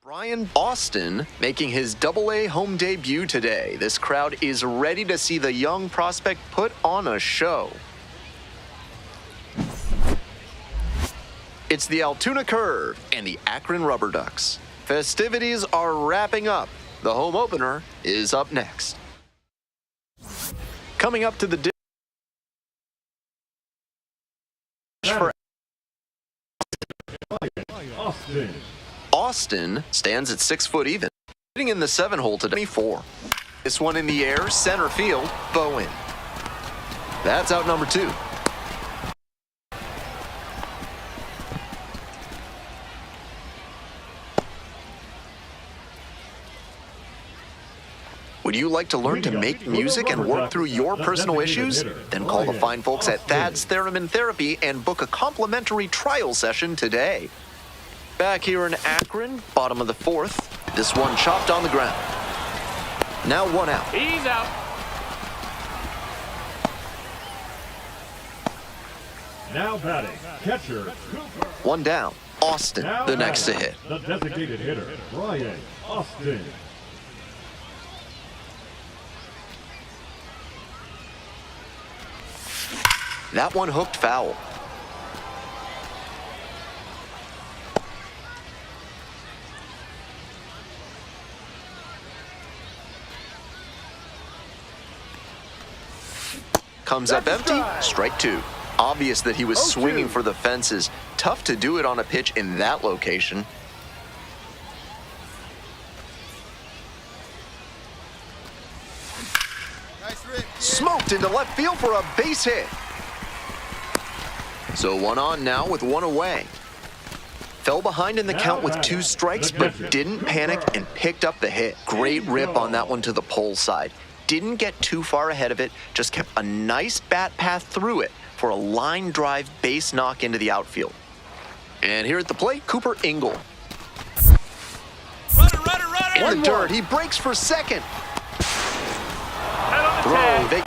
Brian Austin making his Double-A home debut today. This crowd is ready to see the young prospect put on a show. It's the Altoona Curve and the Akron Rubber Ducks. Festivities are wrapping up. The home opener is up next. Coming up to the for Austin stands at 6 foot even, hitting in the 7-hole to 24. This one in the air, center field, Bowen. That's out number 2. Would you like to learn to make music and work through your personal issues? Then call the fine folks at Thad's Theremin Therapy and book a complimentary trial session today. Back here in Akron, bottom of the 4th. This one chopped on the ground. Now 1 out. He's out. Now batting, catcher, 1 down. Austin, the next to hit. The designated hitter, Brian Austin. That one hooked foul. Comes up empty, strike 2. Obvious that he was swinging for the fences. Tough to do it on a pitch in that location. Smoked into left field for a base hit. So 1 on now with 1 away. Fell behind in the count with 2 strikes, but didn't panic and picked up the hit. Great rip on that one to the pole side. Didn't get too far ahead of it, just kept a nice bat path through it for a line drive base knock into the outfield. And here at the plate, Cooper Ingle. Runner. In the dirt, he breaks for second. Head on the Throw, tag.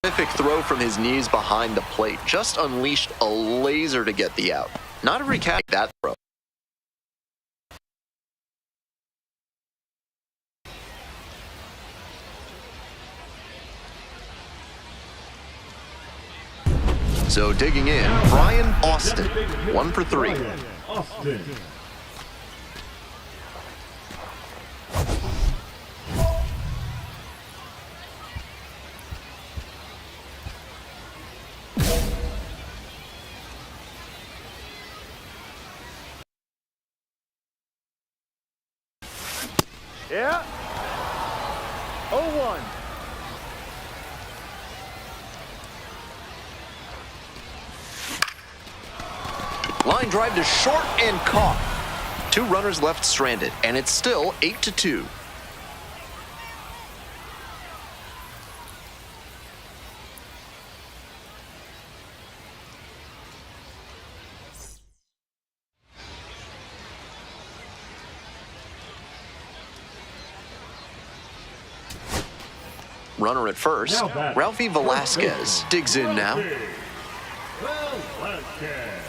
Terrific throw from his knees behind the plate. Just unleashed a laser to get the out. Not every cat that throw. So digging in, Brian Austin, 1 for 3. Brian Austin. Yeah. 0-1. Line drive to short and caught. 2 runners left stranded, and it's still 8-2. Runner at first, Ralphie Velasquez digs in now. Velasquez.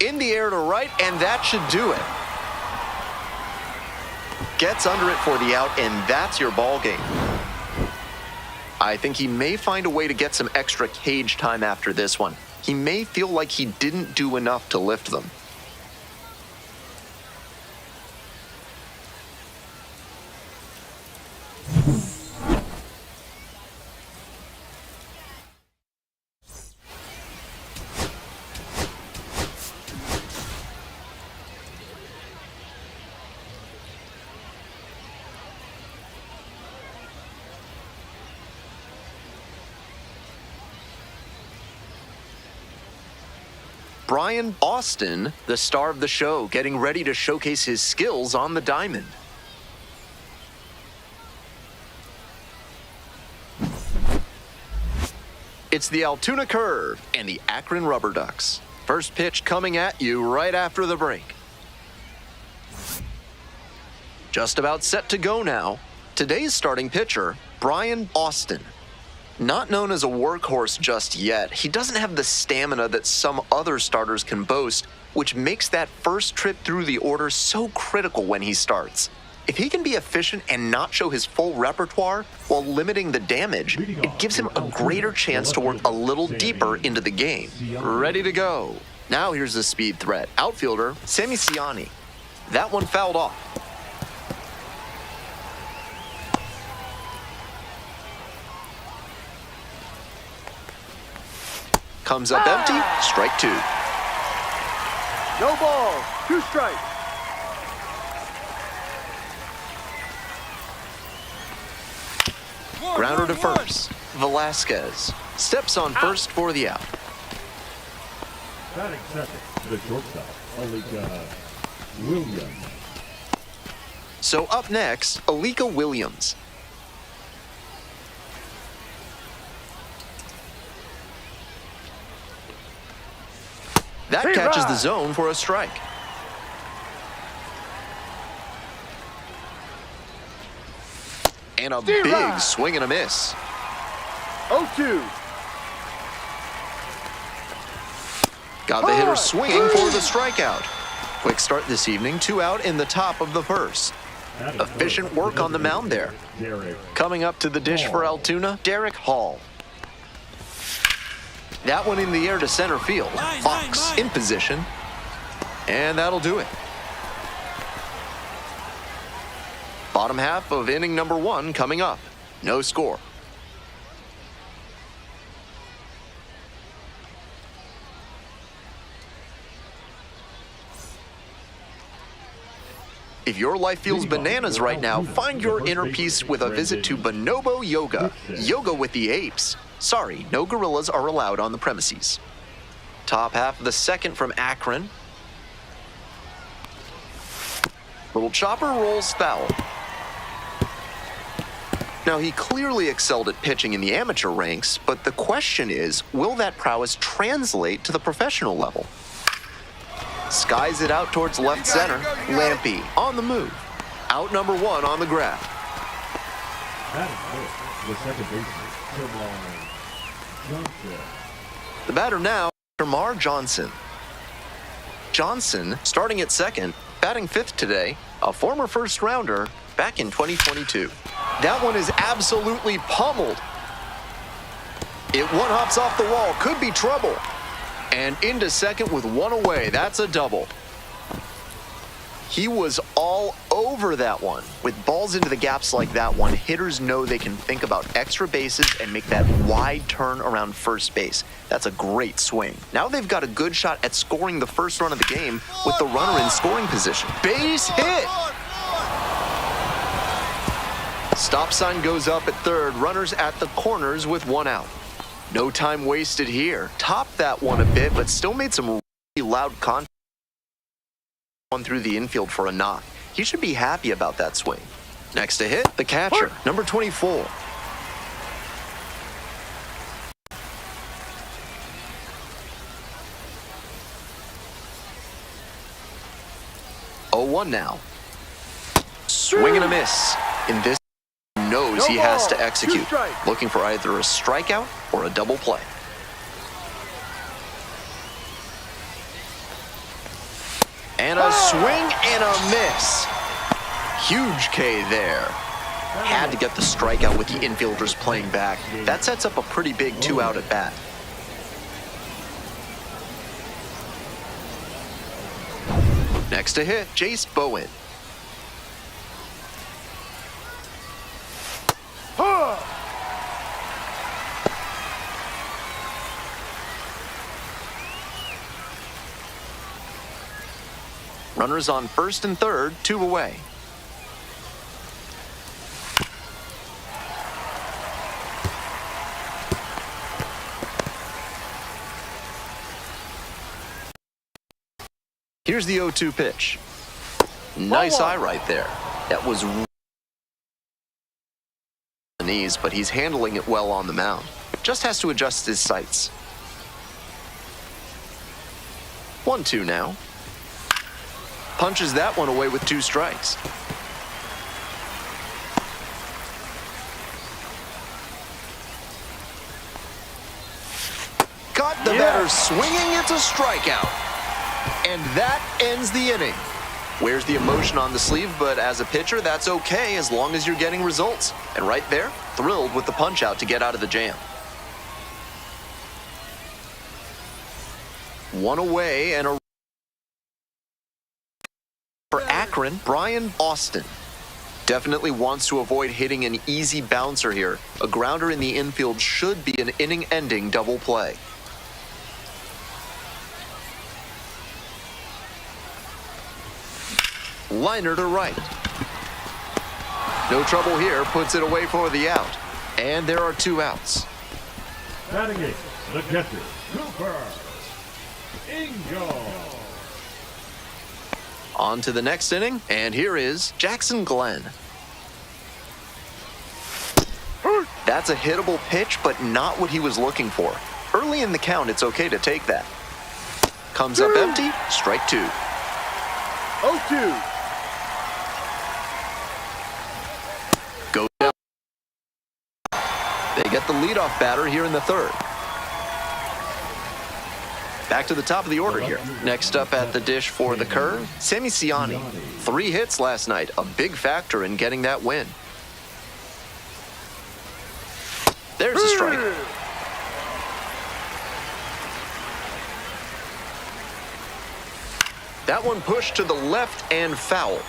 In the air to right, and that should do it. Gets under it for the out, and that's your ball game. I think he may find a way to get some extra cage time after this one. He may feel like he didn't do enough to lift them. Brian Austin, the star of the show, getting ready to showcase his skills on the diamond. It's the Altoona Curve and the Akron Rubber Ducks. First pitch coming at you right after the break. Just about set to go now. Today's starting pitcher, Brian Austin. Not known as a workhorse just yet, he doesn't have the stamina that some other starters can boast, which makes that first trip through the order so critical when he starts. If he can be efficient and not show his full repertoire while limiting the damage, it gives him a greater chance to work a little deeper into the game. Ready to go. Now here's the speed threat. Outfielder, Sami Siani. That one fouled off. Comes up empty, strike two. No ball, 2 strikes. Grounder to first. Velasquez steps on first for the out. Batting second to the shortstop, Alika Williams. So up next, Alika Williams. That catches the zone for a strike. And a big swing and a miss. 0-2. Got the hitter swinging for the strikeout. Quick start this evening, 2 out in the top of the first. Efficient work on the mound there. Coming up to the dish for Altoona, Derek Hall. That one in the air to center field. Fox in position. And that'll do it. Bottom half of inning number 1 coming up. No score. If your life feels bananas right now, find your inner peace with a visit to Bonobo Yoga. Yoga with the apes. Sorry, no gorillas are allowed on the premises. Top half of the second from Akron. Little chopper rolls foul. Now, he clearly excelled at pitching in the amateur ranks, but the question is, will that prowess translate to the professional level? Skies it out towards left center. Lampy on the move. Out number 1 on the grab. Batting first, the second baseman, Termarr Johnson. The batter now, Termarr Johnson. Johnson, starting at second, batting 5th today, a former first-rounder back in 2022. That one is absolutely pummeled. It one-hops off the wall, could be trouble. And into second with 1 away, that's a double. He was all over that one. With balls into the gaps like that one, hitters know they can think about extra bases and make that wide turn around first base. That's a great swing. Now they've got a good shot at scoring the first run of the game with the runner in scoring position. Base hit! Stop sign goes up at third, runners at the corners with 1 out. No time wasted here. Topped that one a bit, but still made some really loud contact. One through the infield for a knock. He should be happy about that swing. Next to hit, the catcher, number 24. Oh, 1 now. Swing and a miss. In this, knows he has to execute. Looking for either a strikeout or a double play. And a swing and a miss. Huge K there. Had to get the strikeout with the infielders playing back. That sets up a pretty big 2 out at bat. Next to hit, Jace Bowen. Runners on first and third, 2 away. Here's the 0-2 pitch. Nice eye right there. That was the knees, but he's handling it well on the mound. Just has to adjust his sights. 1-2 now. Punches that one away with 2 strikes. got the batter swinging. It's a strikeout. And that ends the inning. Wears the emotion on the sleeve, but as a pitcher, that's okay as long as you're getting results. And right there, thrilled with the punch-out to get out of the jam. One away and a for Akron, Brian Austin. Definitely wants to avoid hitting an easy bouncer here. A grounder in the infield should be an inning-ending double play. Liner to right. No trouble here, puts it away for the out. And there are 2 outs. Batting eighth, the catcher, Cooper Ingo. On to the next inning, and here is Jackson Glenn. That's a hittable pitch, but not what he was looking for. Early in the count, it's okay to take that. Comes up empty, strike 2. 0-2. Go down. They get the leadoff batter here in the 3rd. Back to the top of the order here. Next up at the dish for the curve, Sammy Siani. 3 hits last night, a big factor in getting that win. There's a strike. That one pushed to the left and foul.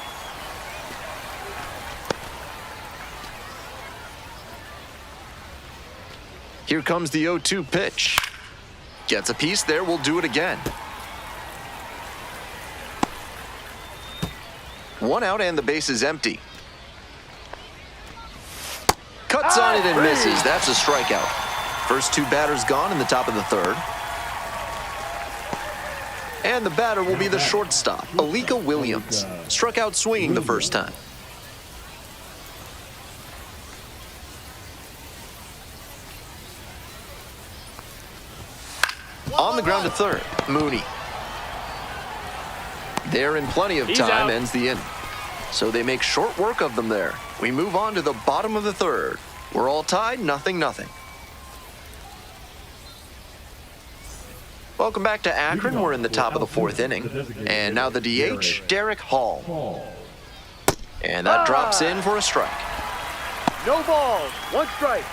Here comes the 0-2 pitch. Gets a piece there, we'll do it again. 1 out and the base is empty. Cuts on it and misses. That's a strikeout. First 2 batters gone in the top of the 3rd. And the batter will be the shortstop, Alika Williams. Struck out swinging the first time. On the ground to 3rd, Mooney. They're in plenty of time, ends the inning. So they make short work of them there. We move on to the bottom of the 3rd. We're all tied, 0-0. Welcome back to Akron. We're in the top of the 4th inning. And now the DH, Derek Hall. And that drops in for a strike. No balls. 1 strike.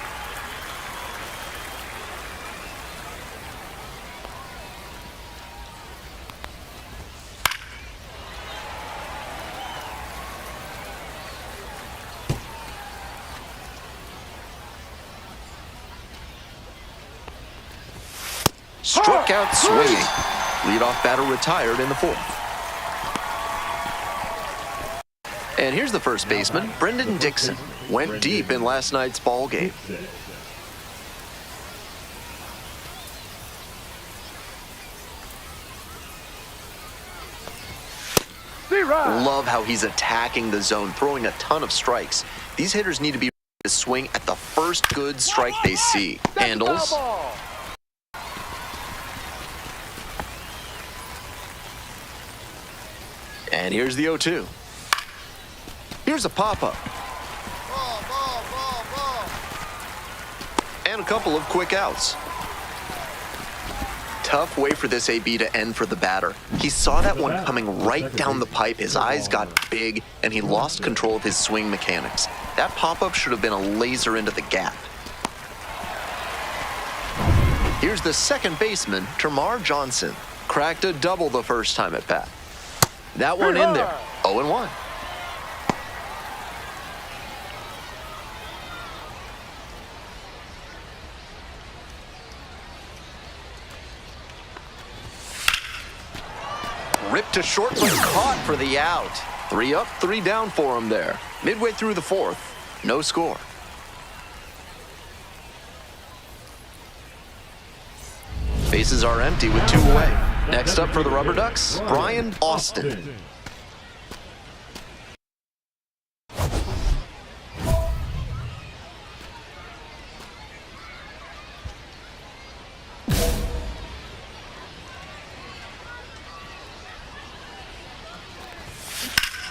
Struck out swinging. Leadoff batter retired in the 4th. And here's the first baseman, Brendan Dixon. Went deep in last night's ball game. Love how he's attacking the zone, throwing a ton of strikes. These hitters need to be ready to swing at the first good strike they see. Handles. And here's the 0-2. Here's a pop-up. And a couple of quick outs. Tough way for this AB to end for the batter. He saw that one coming right down the pipe. His eyes got big, and he lost control of his swing mechanics. That pop-up should have been a laser into the gap. Here's the second baseman, Termarr Johnson. Cracked a double the first time at bat. That one in there, 0-1. Ripped to short, but caught for the out. 3 up, 3 down for him there. Midway through the 4th, no score. Bases are empty with 2 away. Next up for the Rubber Ducks, Brian Austin.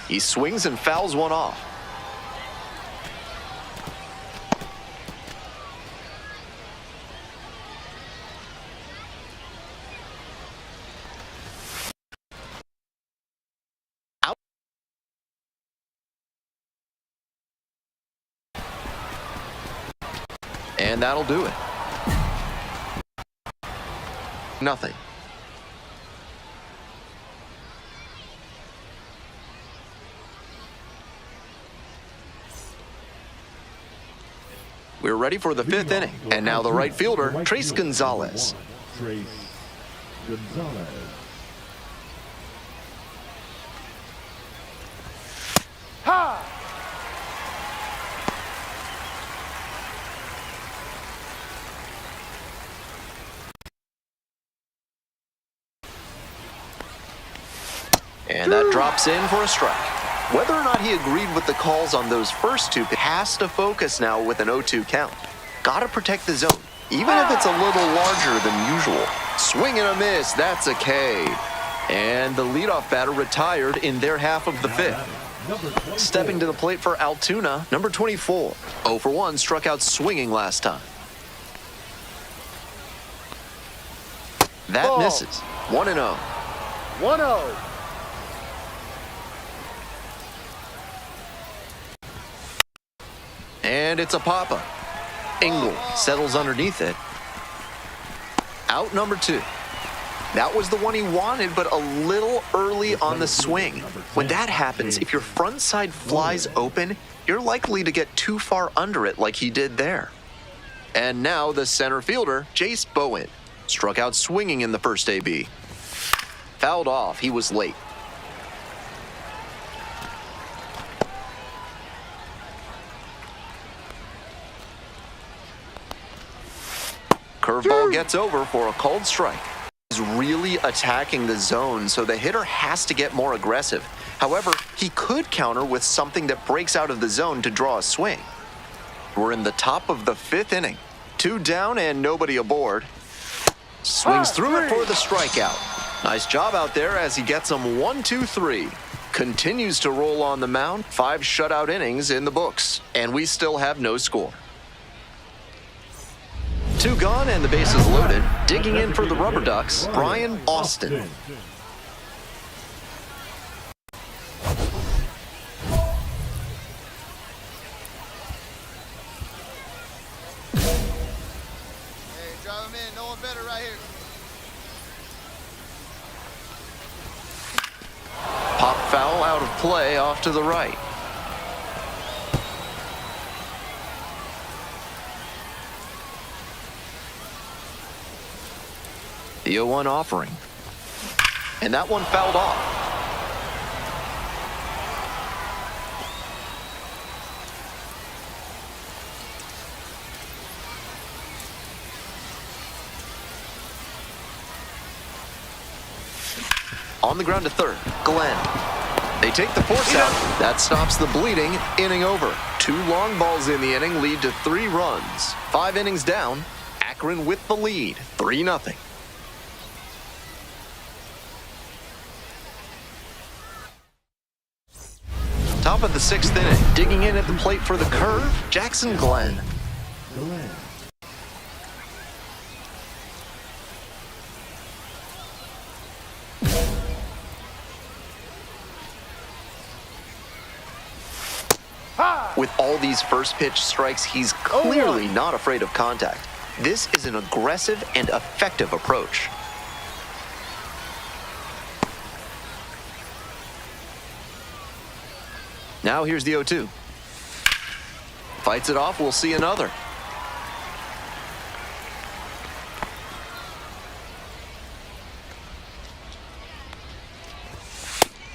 He swings and fouls one off. And that'll do it. Nothing. We're ready for the fifth inning. And now the right fielder, Trace Gonzalez. Trace Gonzalez. Ha! And that drops in for a strike. Whether or not he agreed with the calls on those first two, has to focus now with an 0-2 count. Gotta protect the zone, even if it's a little larger than usual. Swing and a miss, that's a K. And the leadoff batter retired in their half of the fifth. Stepping to the plate for Altoona, number 24. 0 for 1, struck out swinging last time. That Ball. misses. 1-0. 1-0. And it's a pop-up. Engel settles underneath it. Out number 2. That was the one he wanted, but a little early on the swing. When that happens, if your front side flies open, you're likely to get too far under it like he did there. And now the center fielder, Jace Bowen, struck out swinging in the first AB. Fouled off, he was late. Curveball gets over for a called strike. He's really attacking the zone, so the hitter has to get more aggressive. However, he could counter with something that breaks out of the zone to draw a swing. We're in the top of the fifth inning. 2 down and nobody aboard. Swings through it for the strikeout. Nice job out there as he gets him 1-2-3. Continues to roll on the mound. 5 shutout innings in the books, and we still have no score. 2 gone and the bases loaded. Digging in for the Rubber Ducks, Brian Austin. Hey, drive him in. No one better right here. Pop foul out of play off to the right. The 0-1 offering. And that one fouled off. On the ground to third, Glenn. They take the force out. That stops the bleeding. Inning over. 2 long balls in the inning lead to 3 runs. 5 innings down. Akron with the lead, 3-0. Top of the 6th inning, digging in at the plate for the curve, Jackson Glenn. Glenn. With all these first pitch strikes, he's clearly not afraid of contact. This is an aggressive and effective approach. Now here's the 0-2. Fights it off, we'll see another.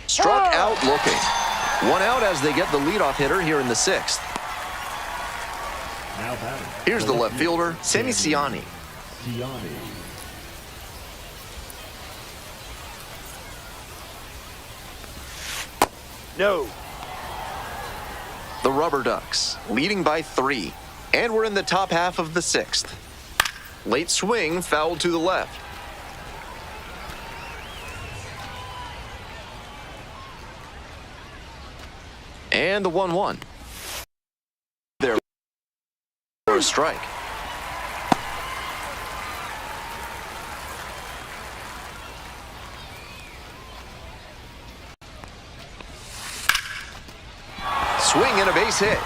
Struck out looking. 1 out as they get the leadoff hitter here in the 6th. Now batting. Here's the left fielder, Sammy Siani. Siani. No. The Rubber Ducks, leading by 3. And we're in the top half of the 6th. Late swing, fouled to the left. And the 1-1. There for a strike. Swing and a base hit.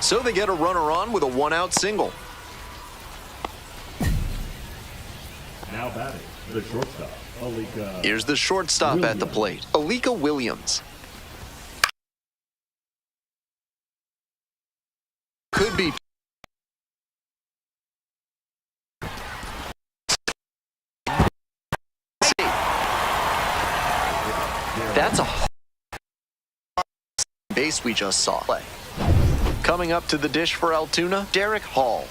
So they get a runner on with a one-out single. Now batting, the shortstop, Alika. Here's the shortstop at the plate, Alika Williams. Could be. That's a base we just saw. Coming up to the dish for Altoona, Derek Hall.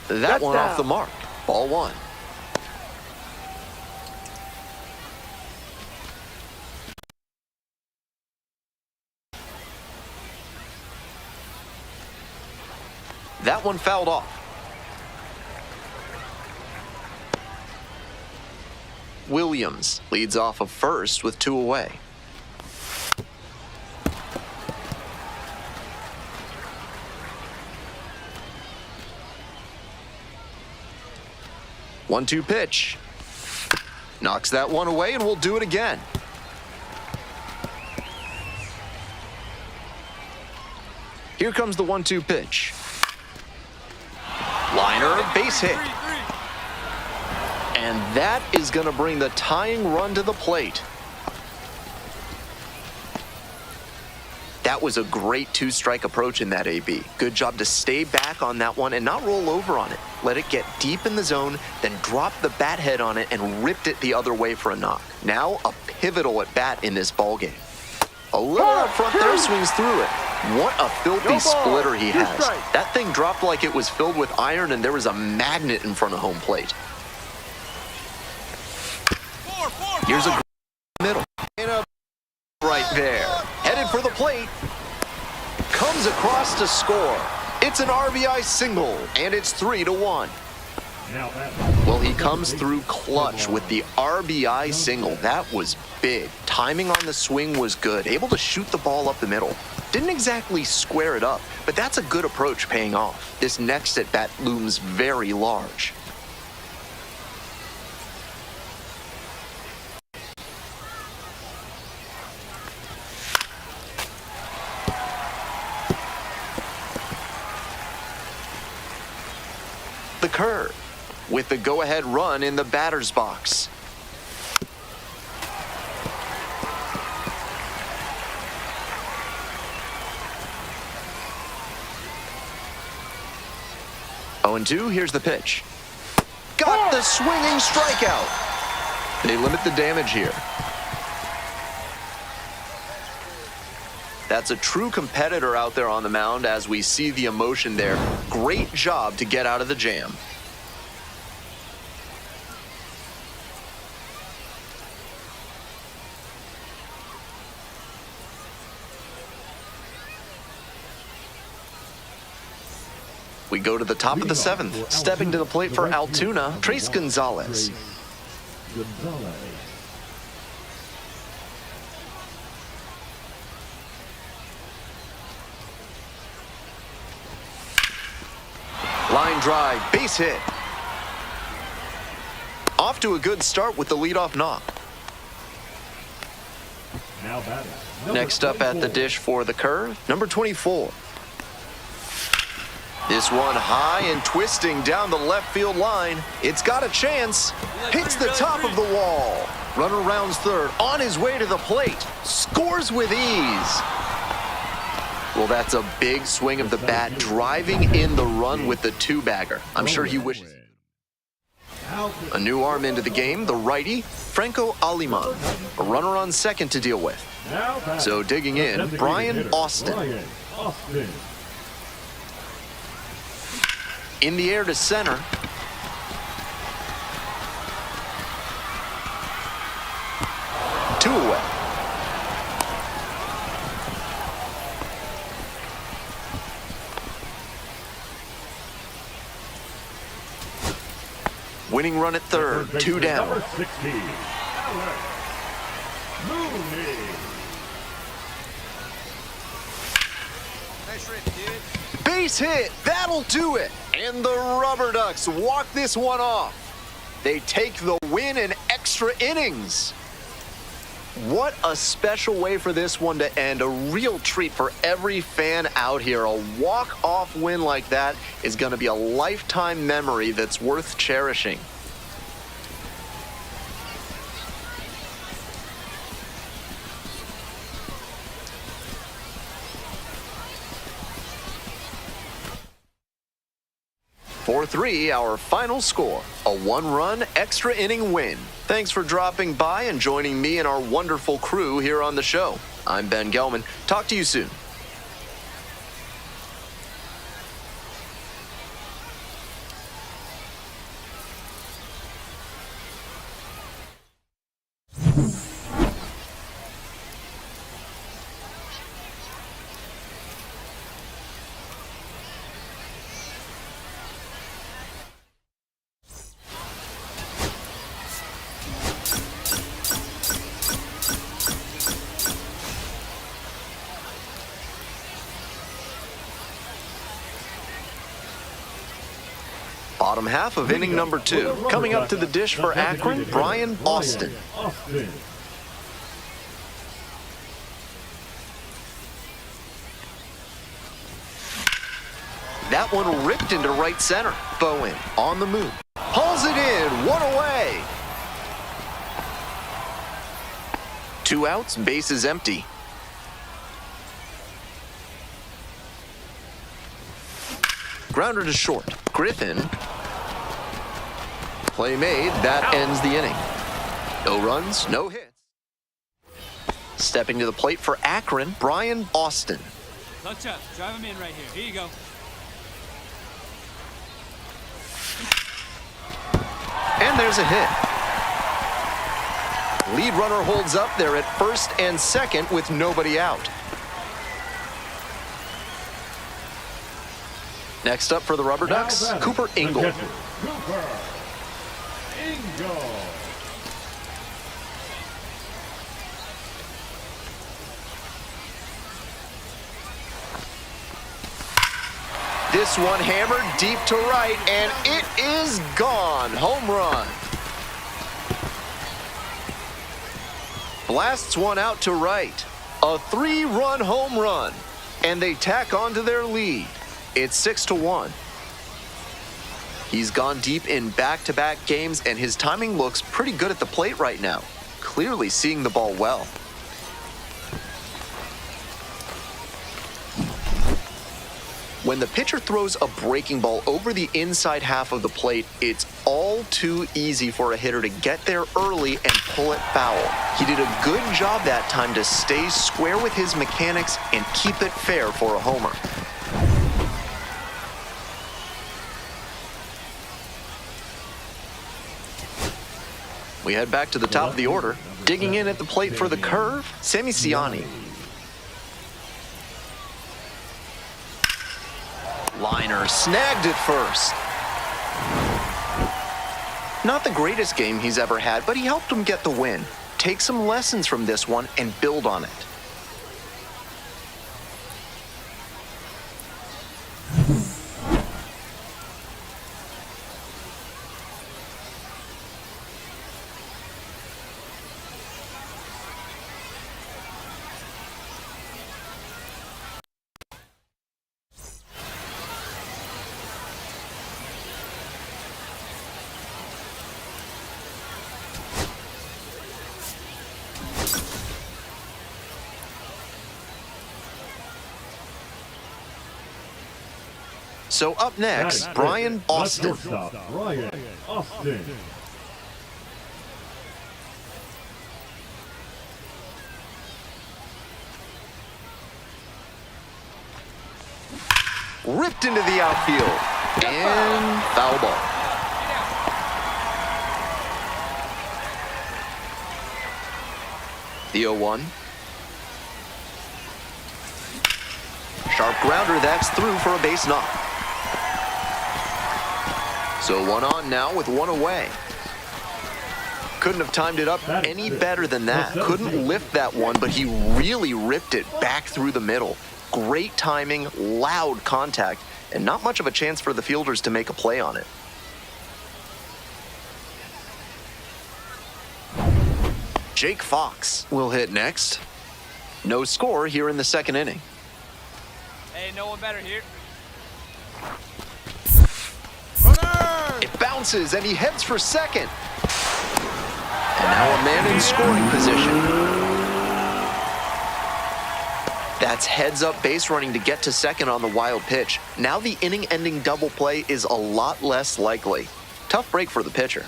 That one off the mark. Ball one. That one fouled off. Williams leads off of first with two away. One-two pitch. Knocks that one away, and we'll do it again. Here comes the 1-2 pitch. Liner, base hit. And that is going to bring the tying run to the plate. That was a great two-strike approach in that AB. Good job to stay back on that one and not roll over on it. Let it get deep in the zone, then drop the bat head on it and ripped it the other way for a knock. Now a pivotal at bat in this ballgame. A little up front there, swings through it. What a filthy splitter he has. That thing dropped like it was filled with iron and there was a magnet in front of home plate. Here's a middle. And a right there. Headed for the plate. Comes across to score. It's an RBI single, and it's 3-1. Well, he comes through clutch with the RBI single. That was big. Timing on the swing was good. Able to shoot the ball up the middle. Didn't exactly square it up, but that's a good approach paying off. This next at bat looms very large. The curve with the go-ahead run in the batter's box. Oh, and 2, here's the pitch. Got the swinging strikeout. They limit the damage here. That's a true competitor out there on the mound as we see the emotion there. Great job to get out of the jam. We go to the top of the 7th. Stepping to the plate for Altoona, Trace Gonzalez. Line drive, base hit. Off to a good start with the leadoff knock. Next up at the dish for the curve, number 24. This one high and twisting down the left field line. It's got a chance. Hits the top of the wall. Runner rounds third, on his way to the plate. Scores with ease. Well, that's a big swing of the bat, driving in the run with the two-bagger. I'm sure he wishes. A new arm into the game, the righty, Franco Aliman. A runner on second to deal with. So digging in, Brian Austin. In the air to center. Two away. Winning run at third, 2 down. Number 60, Alex Mooney. Nice rip, dude. Base hit, that'll do it. And the Rubber Ducks walk this one off. They take the win in extra innings. What a special way for this one to end. A real treat for every fan out here. A walk-off win like that is going to be a lifetime memory that's worth cherishing. For 4-3, our final score, a one-run extra inning win. Thanks for dropping by and joining me and our wonderful crew here on the show. I'm Ben Gelman. Talk to you soon. Bottom half of inning number 2. Coming up to the dish for Akron, Brian Austin. That one ripped into right center. Bowen on the move. Hauls it in, one away. 2 outs, bases empty. Grounder to short. Griffin. Play made. That ends the inning. No runs, no hits. Stepping to the plate for Akron, Brian Austin. Touch up. Drive him in right here. Here you go. And there's a hit. Lead runner holds up there at first and second with nobody out. Next up for the Rubber Ducks, Cooper Ingle. Cooper Ingle. This one hammered deep to right, and it is gone. Home run. Blasts one out to right. A 3-run home run, and they tack on to their lead. It's 6-1. He's gone deep in back-to-back games, and his timing looks pretty good at the plate right now. Clearly seeing the ball well. When the pitcher throws a breaking ball over the inside half of the plate, it's all too easy for a hitter to get there early and pull it foul. He did a good job that time to stay square with his mechanics and keep it fair for a homer. We head back to the top of the order. Digging in at the plate for the curve, Sammy Siani. Liner snagged at first. Not the greatest game he's ever had, but he helped him get the win. Take some lessons from this one and build on it. So up next, Brian Austin. Brian Austin. Ripped into the outfield. And foul ball. The 0-1. Sharp grounder, that's through for a base knock. So 1 on now with 1 away. Couldn't have timed it up any better than that. Couldn't lift that one, but he really ripped it back through the middle. Great timing, loud contact, and not much of a chance for the fielders to make a play on it. Jake Fox will hit next. No score here in the second inning. Hey, no one better here. It bounces and he heads for second. And now a man in scoring position. That's heads-up base running to get to second on the wild pitch. Now the inning-ending double play is a lot less likely. Tough break for the pitcher.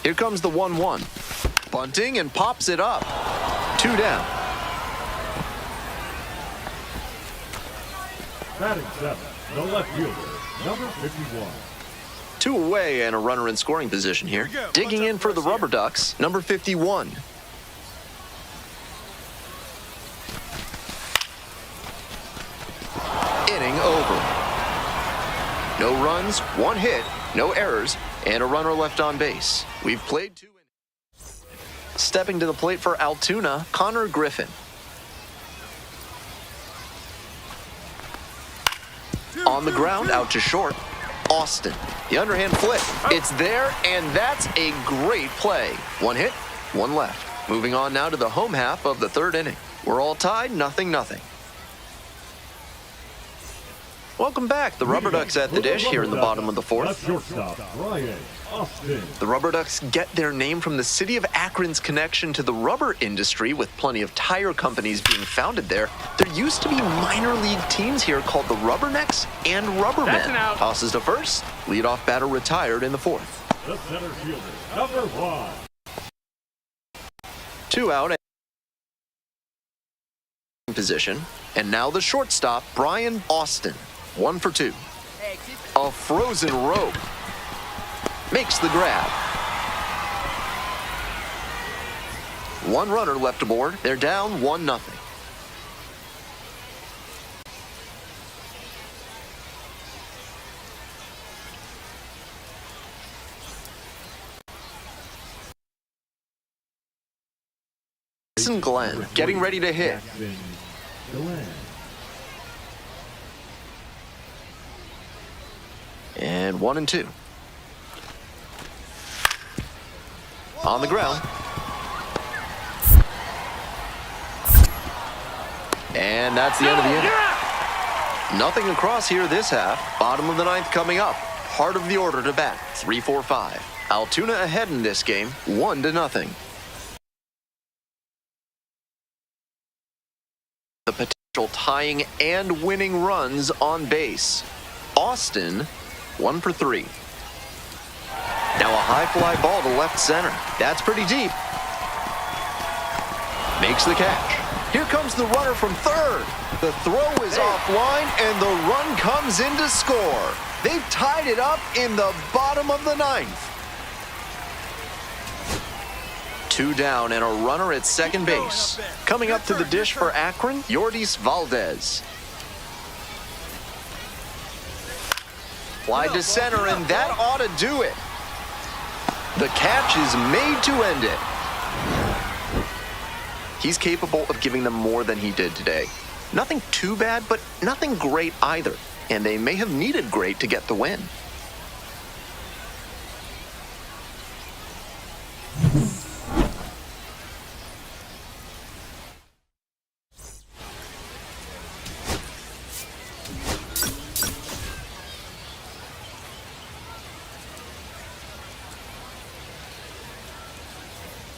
Here comes the 1-1. Bunting and pops it up. 2 down. Batting seventh, the left fielder, number 51. 2 away and a runner in scoring position here. Digging in for the Rubber Ducks, number 51. Inning over. No runs, 1 hit, no errors, and a runner left on base. We've played 2 innings. Stepping to the plate for Altoona, Connor Griffin. On the ground, out to short, Austin. The underhand flip. It's there, and that's a great play. 1 hit, 1 left. Moving on now to the home half of the 3rd inning. We're all tied, 0-0. Welcome back. The Rubber Ducks at the dish here in the bottom of the 4th. Left shortstop, Brian Austin. The Rubber Ducks get their name from the city of Akron's connection to the rubber industry, with plenty of tire companies being founded there. There used to be minor league teams here called the Rubbernecks and Rubbermen. Tosses to first. Leadoff batter retired in the 4th. The center fielder, number 1. 2 out and position. And now the shortstop, Brian Austin. 1 for 2. A frozen rope. Makes the grab. 1 runner left aboard. They're down 1-0. Jackson Glenn getting ready to hit. Jackson Glenn. And 1-2. On the ground. And that's the end of the inning. Nothing across here this half. Bottom of the 9th coming up. Part of the order to bat. 3-4-5. Altoona ahead in this game, 1-0. The potential tying and winning runs on base. Austin, 1 for 3. Now a high fly ball to left center. That's pretty deep. Makes the catch. Here comes the runner from third. The throw is offline and the run comes in to score. They've tied it up in the bottom of the 9th. 2 down and a runner at second base. Coming up to the dish for Akron, Yordis Valdez. Fly to center, and that ought to do it. The catch is made to end it. He's capable of giving them more than he did today. Nothing too bad, but nothing great either. And they may have needed great to get the win.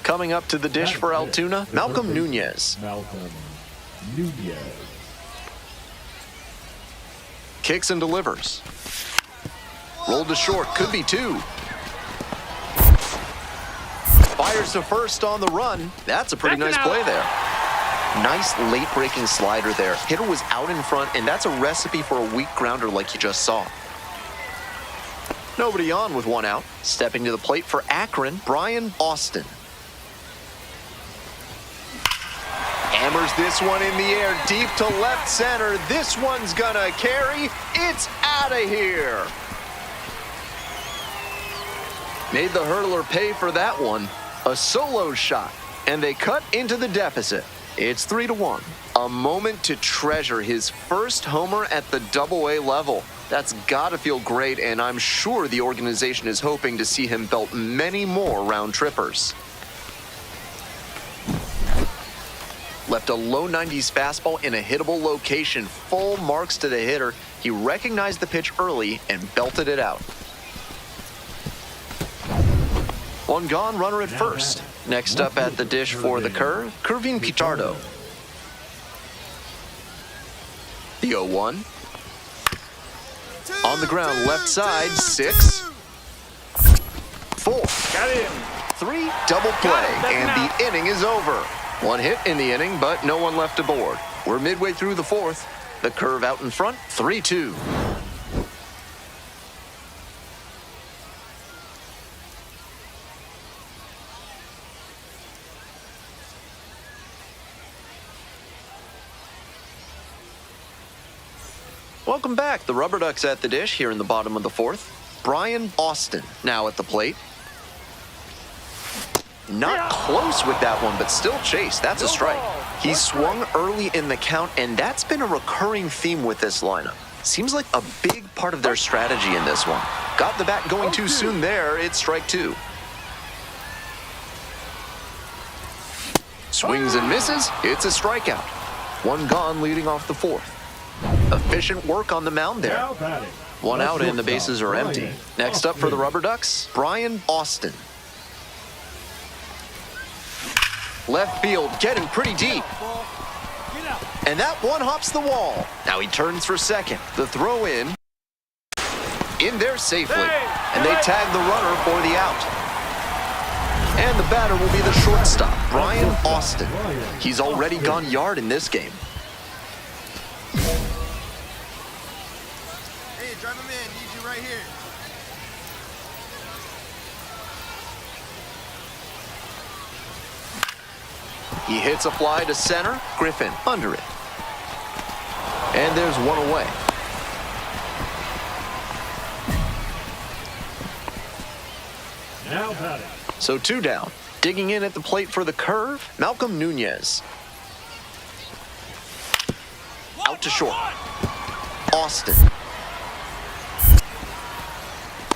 Coming up to the dish for Altoona, Malcolm Nunez. Malcolm Nunez. Kicks and delivers. Rolled to short, could be 2. Fires to first on the run. That's a pretty nice play there. Nice late-breaking slider there. Hitter was out in front, and that's a recipe for a weak grounder like you just saw. Nobody on with 1 out. Stepping to the plate for Akron, Brian Austin. Hammers this one in the air, deep to left center. This one's gonna carry. It's out of here. Made the hurdler pay for that one. A solo shot. And they cut into the deficit. It's 3-1. A moment to treasure, his first homer at the Double-A level. That's got to feel great, and I'm sure the organization is hoping to see him belt many more round trippers. Left a low 90s fastball in a hittable location, full marks to the hitter. He recognized the pitch early and belted it out. One gone, runner at first. Next up at the dish for the curve, Kervin Pitardo. The 0-1. On the ground, left side, 6. 4. Got him. 3, double play, and the inning is over. One hit in the inning, but no one left aboard. We're midway through the 4th. The curve out in front, 3-2. Welcome back. The Rubber Ducks at the dish here in the bottom of the 4th. Brian Austin now at the plate. Not close with that one, but still chased. That's a strike. He swung early in the count, and that's been a recurring theme with this lineup. Seems like a big part of their strategy in this one. Got the bat going too soon there. It's strike 2. Swings and misses. It's a strikeout. One gone leading off the 4th. Efficient work on the mound there. One out and the bases are empty. Next up for the Rubber Ducks, Brian Austin. Left field getting pretty deep. And that one hops the wall. Now he turns for second. The throw in there safely. And they tag the runner for the out. And the batter will be the shortstop, Brian Austin. He's already gone yard in this game. Hey, drive him in. Need you right here. He hits a fly to center. Griffin under it. And there's one away. Now batting. So 2 down. Digging in at the plate for the curve, Malcolm Nunez. Out to short. Austin.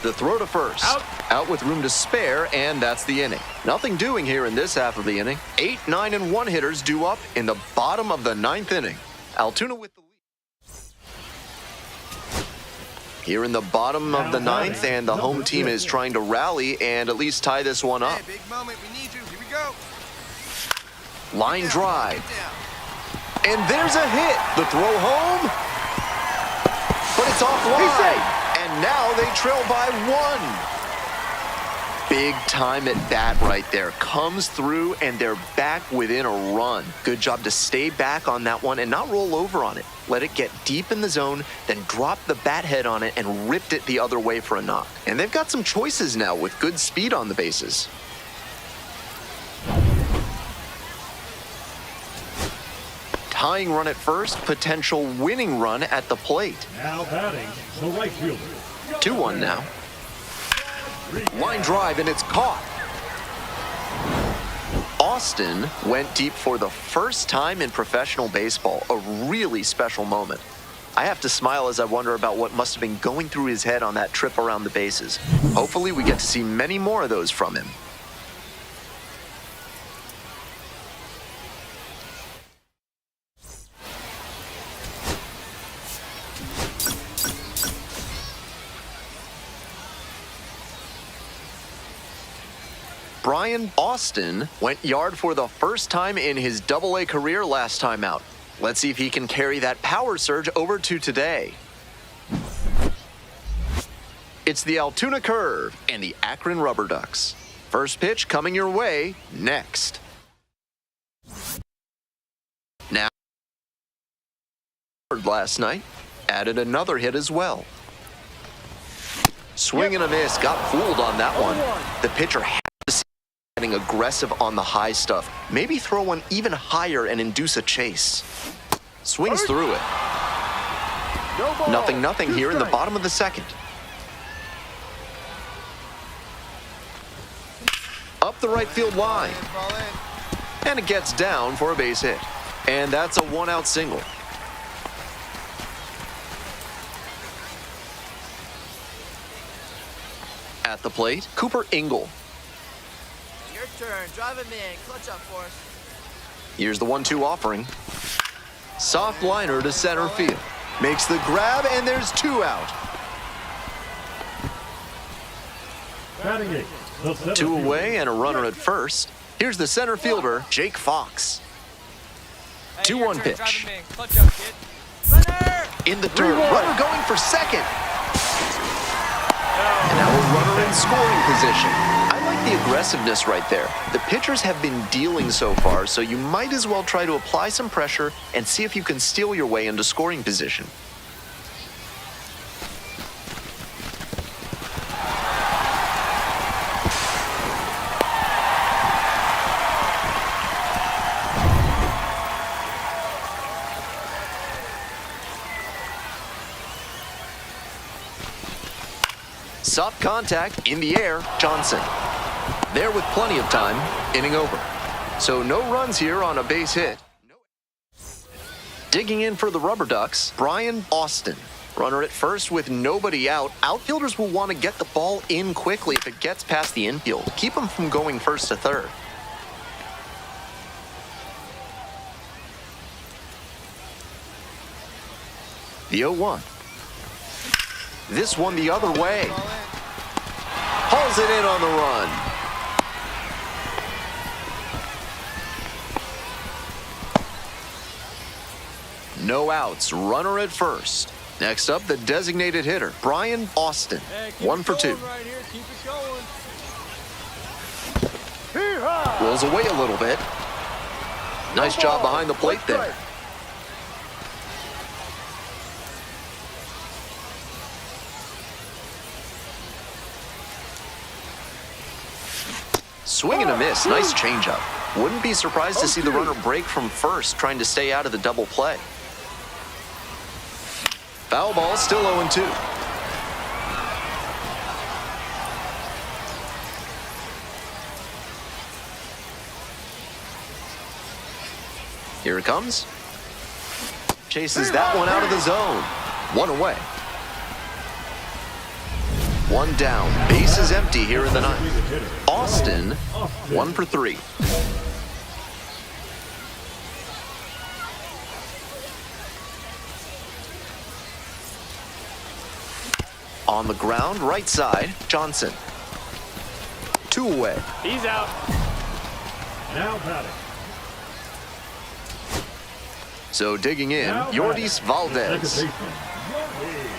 The throw to first. Out with room to spare, and that's the inning. Nothing doing here in this half of the inning. 8, 9, and 1 hitters due up in the bottom of the 9th inning. Altoona with the lead. Here in the bottom of the 9th, and the home team is trying to rally and at least tie this one up. Hey, big moment. We need you. Here we go. Line drive. Get down. And there's a hit. The throw home. But it's offline. And now they trail by 1. Big time at bat right there. Comes through and they're back within a run. Good job to stay back on that one and not roll over on it. Let it get deep in the zone, then drop the bat head on it and ripped it the other way for a knock. And they've got some choices now with good speed on the bases. Tying run at first, potential winning run at the plate. Now batting, the right fielder. 2-1 now. Line drive, and it's caught. Austin went deep for the first time in professional baseball. A really special moment. I have to smile as I wonder about what must have been going through his head on that trip around the bases. Hopefully we get to see many more of those from him. Brian Austin went yard for the first time in his Double-A career last time out. Let's see if he can carry that power surge over to today. It's the Altoona Curve and the Akron Rubber Ducks. First pitch coming your way next. Now, last night, added another hit as well. Swing and a miss, got fooled on that one. The pitcher had to see getting aggressive on the high stuff. Maybe throw one even higher and induce a chase. Swings through it. Nothing here in the bottom of the second. Up the right field line. Ball in. And it gets down for a base hit. And that's a one-out single. At the plate, Cooper Ingle. Your turn. Drive him in. Clutch up for us. Here's the 1-2 offering. Soft liner to center field. Makes the grab, and there's 2 out. Batting eight. The center 2 fielder. away and a runner at first. Here's the center fielder, Jake Fox. Hey, 2-1 your turn. pitch. Drive him in. Clutch up, kid. Runner! In the dirt, runner going for second. And now a runner in scoring position. I like the aggressiveness right there. The pitchers have been dealing so far, so you might as well try to apply some pressure and see if you can steal your way into scoring position. Soft contact in the air, Johnson. There with plenty of time, inning over. So no runs here on a base hit. Digging in for the Rubber Ducks, Brian Austin. Runner at first with nobody out. Outfielders will want to get the ball in quickly if it gets past the infield. Keep them from going first to third. The 0-1. This one the other way. Hauls it in on the run. No outs, runner at first. Next up, the designated hitter, Brian Austin. One for two. Right here. Keep it going. Hee-haw! Rolls away a little bit. Nice job behind the plate there. Swing and a miss. Nice changeup. Wouldn't be surprised to see the runner break from first, trying to stay out of the double play. Foul ball, still 0-2. Here it comes. Chases that one out of the zone. One away. One down. Base is empty here in the ninth. Austin, 1 for 3. On the ground, right side, Johnson. 2 away. He's out. Now batting. So digging in, Now Yordis batting. Valdez. Second baseman, Yordi.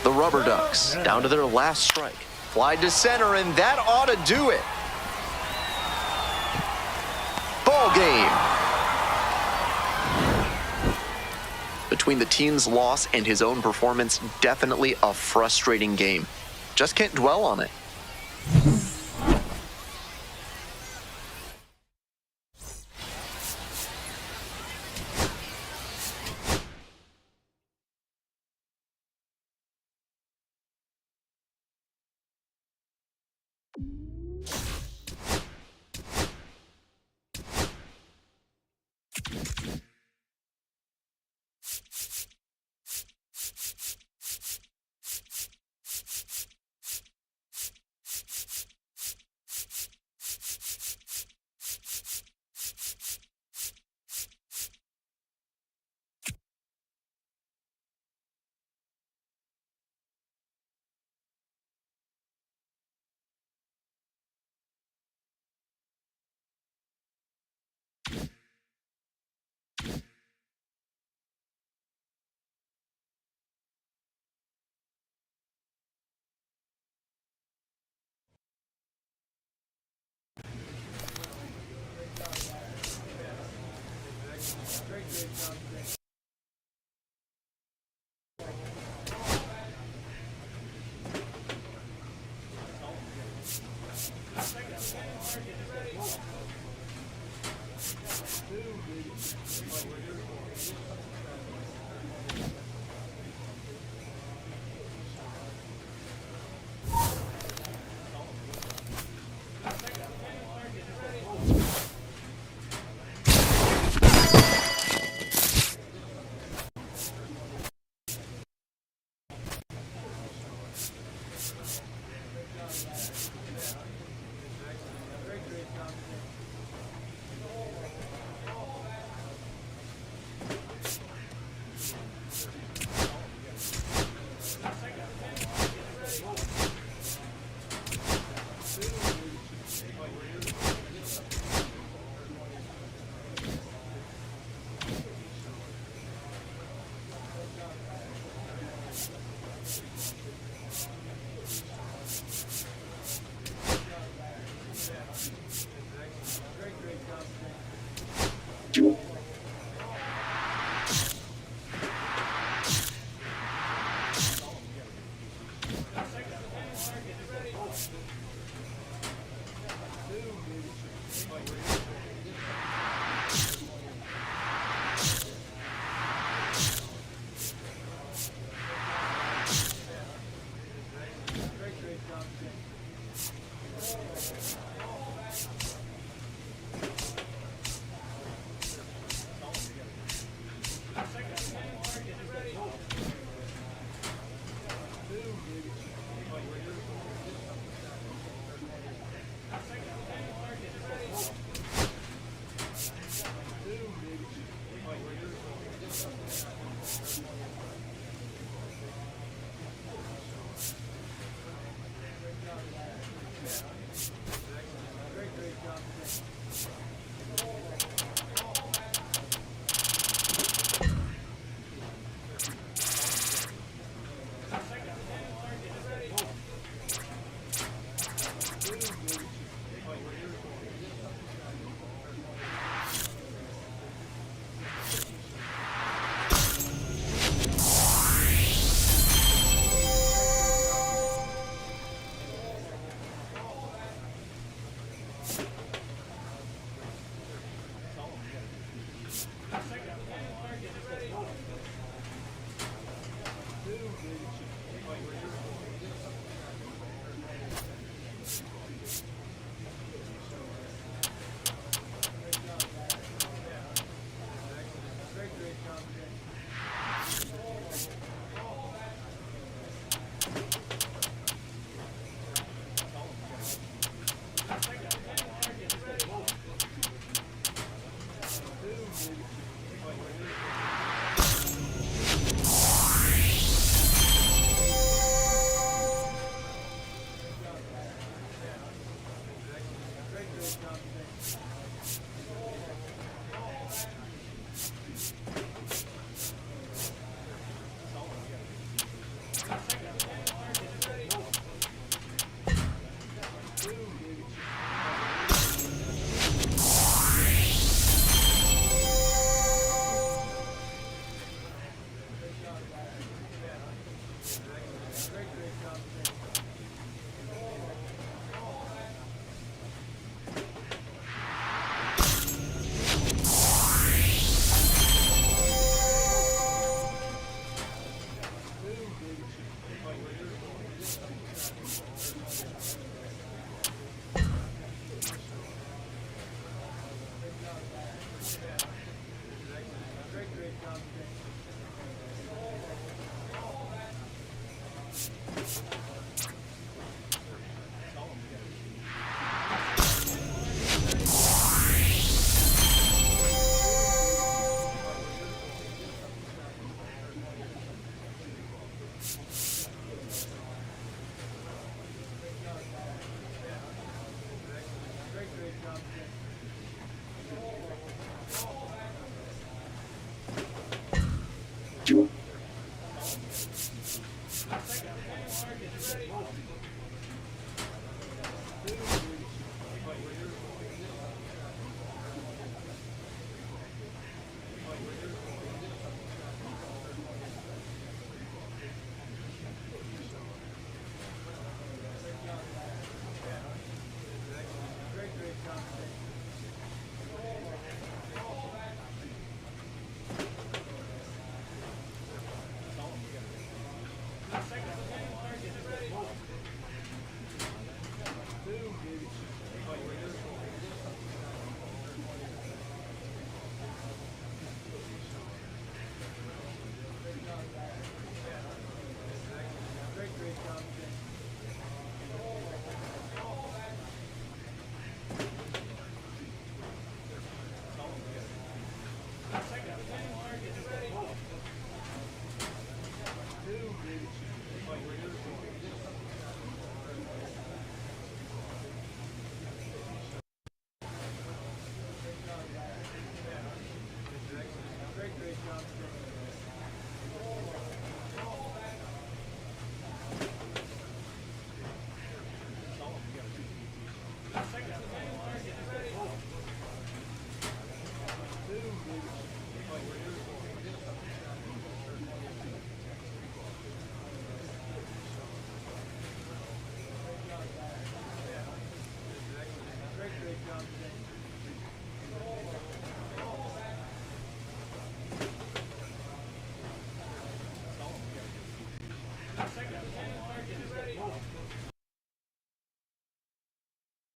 The Rubber Ducks down to their last strike. Fly to center, and that ought to do it. Ball game. Between the team's loss and his own performance, definitely a frustrating game. Just can't dwell on it. Great, great job.